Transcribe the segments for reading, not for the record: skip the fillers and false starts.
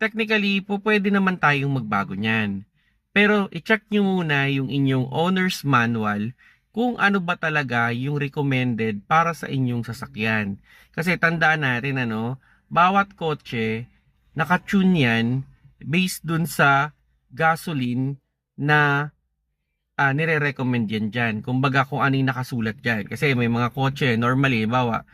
technically po pwede naman tayong magbago niyan. Pero i-check nyo muna yung inyong owner's manual kung ano ba talaga yung recommended para sa inyong sasakyan. Kasi tandaan natin bawat kotse naka-tune yan based dun sa gasoline na nire-recommend yan dyan. Kumbaga kung ano yung nakasulat dyan. Kasi may mga kotse, normally, bawa,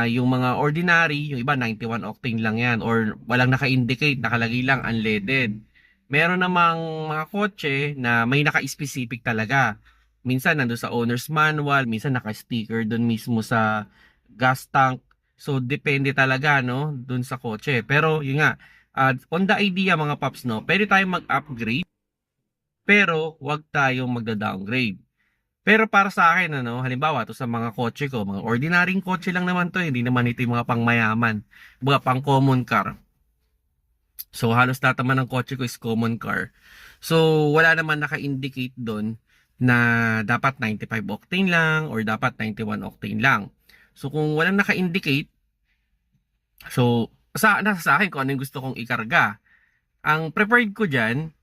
yung mga ordinary, yung iba 91 octane lang yan or walang naka-indicate, nakalagay lang unleaded. Meron namang mga kotse na may naka-specific talaga. Minsan nando sa owner's manual, minsan naka-sticker doon mismo sa gas tank. So depende talaga doon sa kotse. Pero yun nga, on the idea mga paps pwede tayong mag-upgrade pero wag tayong magda-downgrade. Pero para sa akin, halimbawa, to sa mga kotse ko, mga ordinaryong kotse lang naman to, hindi naman ito yung mga pangmayaman, mga pang common car. So, halos lahat naman ng kotse ko is common car. So, wala naman naka-indicate doon na dapat 95 octane lang or dapat 91 octane lang. So, kung walang naka-indicate, so, nasa sa akin kung ano yung gusto kong ikarga. Ang preferred ko dyan,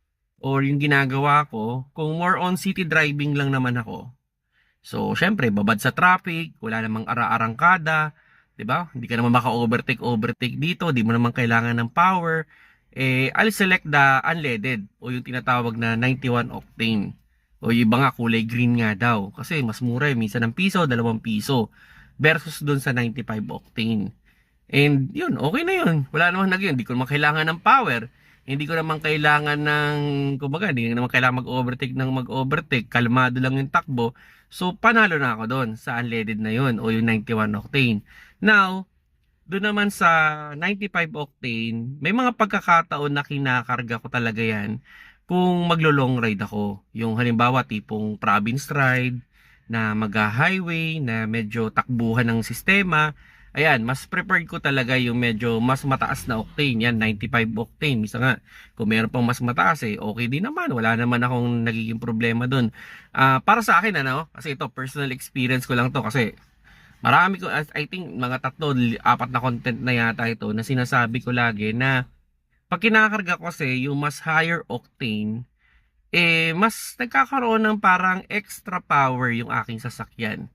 or yung ginagawa ko, kung more on city driving lang naman ako. So, syempre, babad sa traffic, wala namang ara-arangkada, 'di ba? Hindi ka naman maka-overtake dito, di mo naman kailangan ng power. I'll select the unleaded o yung tinatawag na 91 octane. O yung iba nga kulay green nga daw kasi mas mura minsan ng piso, 2 piso versus dun sa 95 octane. And yun, okay na yun. Wala naman nagyan. Hindi ko naman kailangan ng power. Hindi ko naman kailangan ng, kumbaga, hindi naman kailangan mag-overtake. Kalmado lang yung takbo. So, panalo na ako doon sa unleaded na yun o yung 91 octane. Now, doon naman sa 95 octane, may mga pagkakataon na kinakarga ko talaga yan kung maglo-long ride ako. Yung halimbawa, tipong province ride, na mag-highway, na medyo takbuhan ng sistema. Ayan, mas preferred ko talaga yung medyo mas mataas na octane. Yan, 95 octane. Misa nga, kung meron pang mas mataas okay din naman. Wala naman akong nagiging problema dun. Para sa akin, kasi ito, personal experience ko lang to. Kasi marami ko, I think, mga 3, 4 na content na yata ito na sinasabi ko lagi na pag kinakarga ko kasi yung mas higher octane, mas nagkakaroon ng parang extra power yung aking sasakyan.